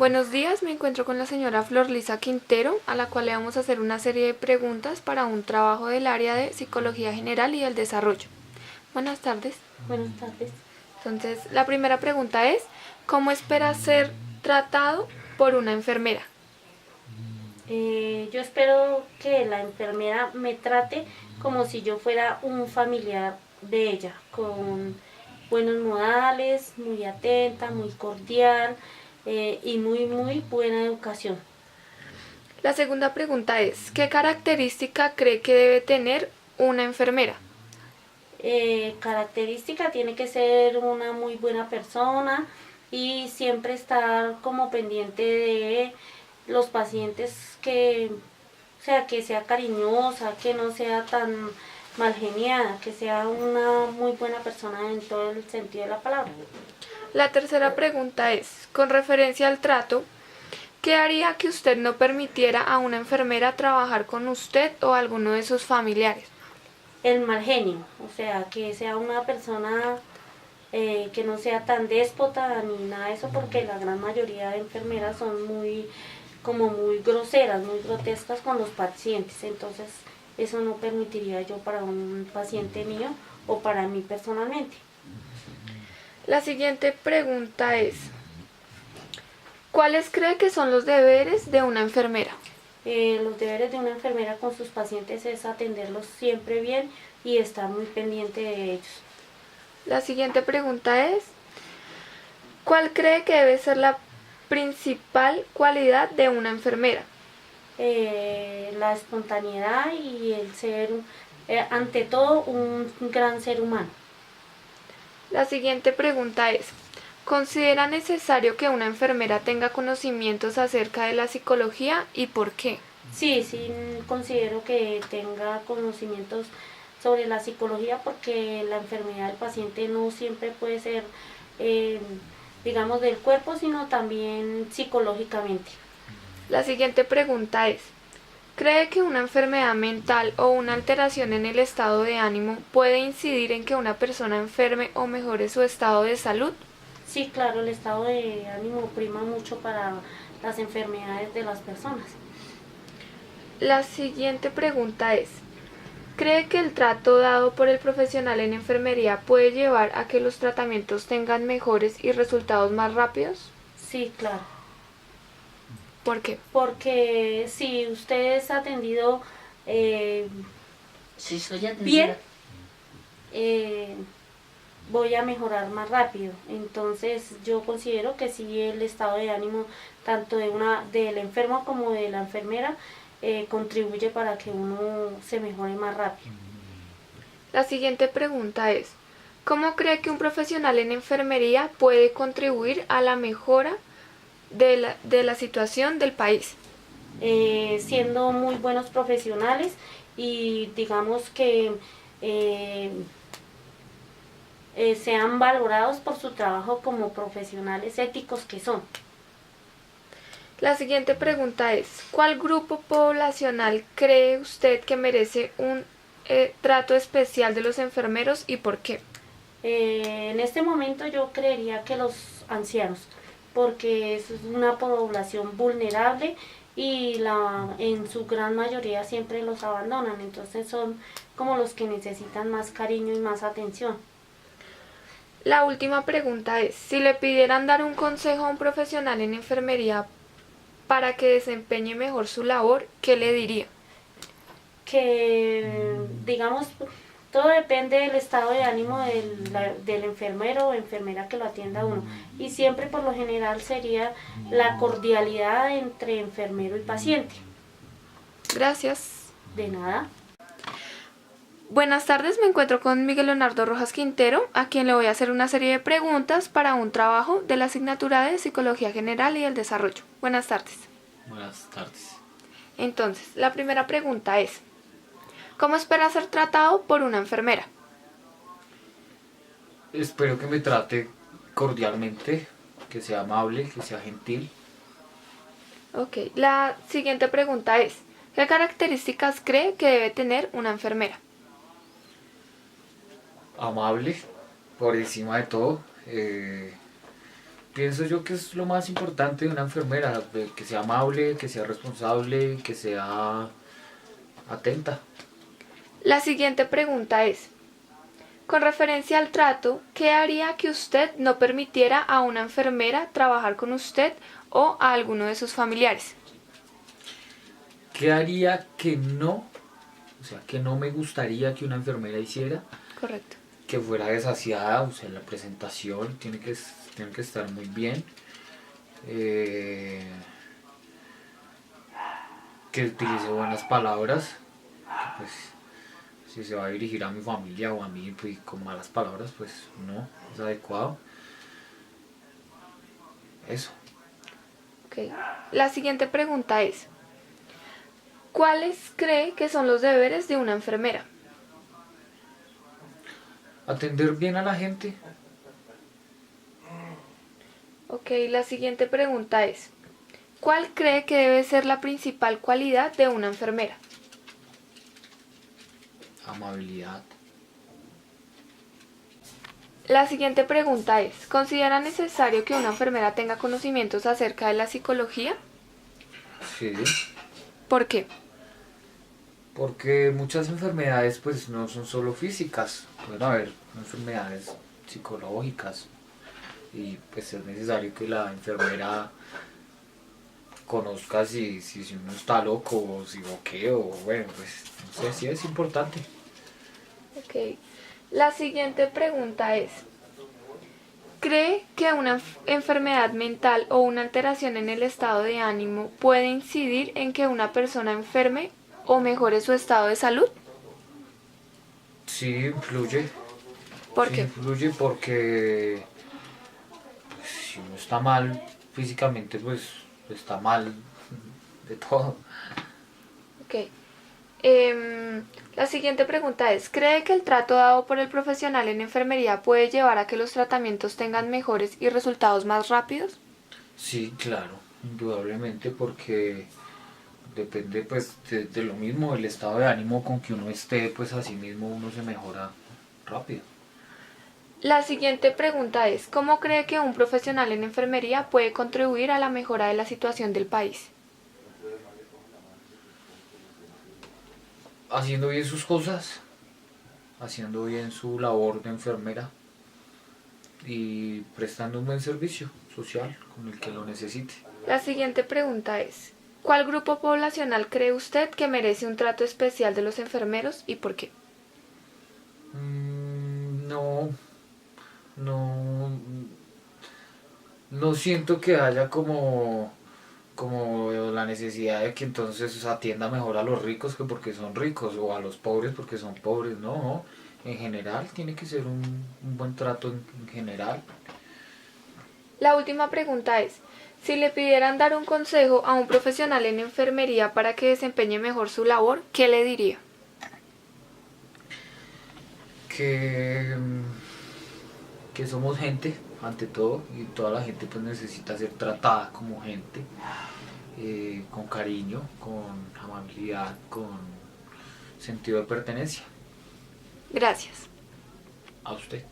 Buenos días, me encuentro con la señora Flor Lisa Quintero, a la cual le vamos a hacer una serie de preguntas para un trabajo del área de Psicología General y el Desarrollo. Buenas tardes. Buenas tardes. Entonces, la primera pregunta es, ¿cómo espera ser tratado por una enfermera? Yo espero que la enfermera me trate como si yo fuera un familiar de ella, con buenos modales, muy atenta, muy cordial y muy buena educación. La segunda pregunta es, ¿qué característica cree que debe tener una enfermera? Característica tiene que ser una muy buena persona y siempre estar como pendiente de los pacientes que sea cariñosa, que no sea tan mal geniada, que sea una muy buena persona en todo el sentido de la palabra. La tercera pregunta es, con referencia al trato, ¿qué haría que usted no permitiera a una enfermera trabajar con usted o alguno de sus familiares? El mal genio, o sea, que sea una persona que no sea tan déspota ni nada de eso, porque la gran mayoría de enfermeras son como muy groseras, muy grotescas con los pacientes, entonces eso no permitiría yo para un paciente mío o para mí personalmente. La siguiente pregunta es, ¿cuáles cree que son los deberes de una enfermera? Los deberes de una enfermera con sus pacientes es atenderlos siempre bien y estar muy pendiente de ellos. La siguiente pregunta es, ¿cuál cree que debe ser la principal cualidad de una enfermera? La espontaneidad y el ser, ante todo, un gran ser humano. La siguiente pregunta es, ¿considera necesario que una enfermera tenga conocimientos acerca de la psicología y por qué? Sí, considero que tenga conocimientos sobre la psicología porque la enfermedad del paciente no siempre puede ser, eh, digamos, del cuerpo, sino también psicológicamente. La siguiente pregunta es, ¿cree que una enfermedad mental o una alteración en el estado de ánimo puede incidir en que una persona enferme o mejore su estado de salud? Sí, claro, el estado de ánimo prima mucho para las enfermedades de las personas. La siguiente pregunta es, ¿cree que el trato dado por el profesional en enfermería puede llevar a que los tratamientos tengan mejores y resultados más rápidos? Sí, claro. ¿Por qué? Porque si usted es atendido eh, Sí, soy atendida. bien, eh, voy a mejorar más rápido. Entonces yo considero que sí el estado de ánimo tanto del enfermo como de la enfermera contribuye para que uno se mejore más rápido. La siguiente pregunta es, ¿cómo cree que un profesional en enfermería puede contribuir a la mejora de la situación del país? Siendo muy buenos profesionales y digamos que eh, sean valorados por su trabajo como profesionales éticos que son. La siguiente pregunta es, ¿cuál grupo poblacional cree usted que merece un trato especial de los enfermeros y por qué? En este momento yo creería que los ancianos, porque es una población vulnerable y en su gran mayoría siempre los abandonan, entonces son como los que necesitan más cariño y más atención. La última pregunta es, si le pidieran dar un consejo a un profesional en enfermería para que desempeñe mejor su labor, ¿qué le diría? Que digamos, todo depende del estado de ánimo del enfermero o enfermera que lo atienda a uno. Y siempre por lo general sería la cordialidad entre enfermero y paciente. Gracias. De nada. Buenas tardes, me encuentro con Miguel Leonardo Rojas Quintero, a quien le voy a hacer una serie de preguntas para un trabajo de la asignatura de Psicología General y el Desarrollo. Buenas tardes. Buenas tardes. Entonces, la primera pregunta es, ¿cómo espera ser tratado por una enfermera? Espero que me trate cordialmente, que sea amable, que sea gentil. Ok, la siguiente pregunta es, ¿qué características cree que debe tener una enfermera? Amable, por encima de todo. Pienso yo que es lo más importante de una enfermera, que sea amable, que sea responsable, que sea atenta. La siguiente pregunta es, con referencia al trato, ¿qué haría que usted no permitiera a una enfermera trabajar con usted o a alguno de sus familiares? ¿Qué haría que no, o sea, que no me gustaría que una enfermera hiciera? Correcto. Que fuera desasiada, o sea, la presentación tiene que estar muy bien. Eh, que utilice buenas palabras, que pues si se va a dirigir a mi familia o a mí pues, con malas palabras, pues no es adecuado. Eso. Ok. La siguiente pregunta es, ¿cuáles cree que son los deberes de una enfermera? Atender bien a la gente. Ok, la siguiente pregunta es, ¿cuál cree que debe ser la principal cualidad de una enfermera? Amabilidad. La siguiente pregunta es, ¿considera necesario que una enfermera tenga conocimientos acerca de la psicología? Sí. ¿Por qué? Porque muchas enfermedades pues no son solo físicas, pueden haber enfermedades psicológicas y pues es necesario que la enfermera conozca si uno está loco o si o qué, o bueno, pues no sé si es importante. Ok. La siguiente pregunta es, ¿cree que una enfermedad mental o una alteración en el estado de ánimo puede incidir en que una persona enferme o mejore su estado de salud? Sí influye, ¿Por sí qué? influye porque pues, si uno está mal físicamente pues está mal de todo. Ok. La siguiente pregunta es, ¿cree que el trato dado por el profesional en enfermería puede llevar a que los tratamientos tengan mejores y resultados más rápidos? Sí, claro, indudablemente porque depende pues de lo mismo, el estado de ánimo con que uno esté, pues así mismo uno se mejora rápido. La siguiente pregunta es, ¿cómo cree que un profesional en enfermería puede contribuir a la mejora de la situación del país? Haciendo bien sus cosas, haciendo bien su labor de enfermera y prestando un buen servicio social con el que lo necesite. La siguiente pregunta es, ¿cuál grupo poblacional cree usted que merece un trato especial de los enfermeros y por qué? No, no, no siento que haya como la necesidad de que entonces atienda mejor a los ricos que porque son ricos o a los pobres porque son pobres, no, en general tiene que ser un buen trato en general. La última pregunta es, si le pidieran dar un consejo a un profesional en enfermería para que desempeñe mejor su labor, ¿qué le diría? Que, que somos gente ante todo y toda la gente pues necesita ser tratada como gente, con cariño, con amabilidad, con sentido de pertenencia. Gracias. A usted.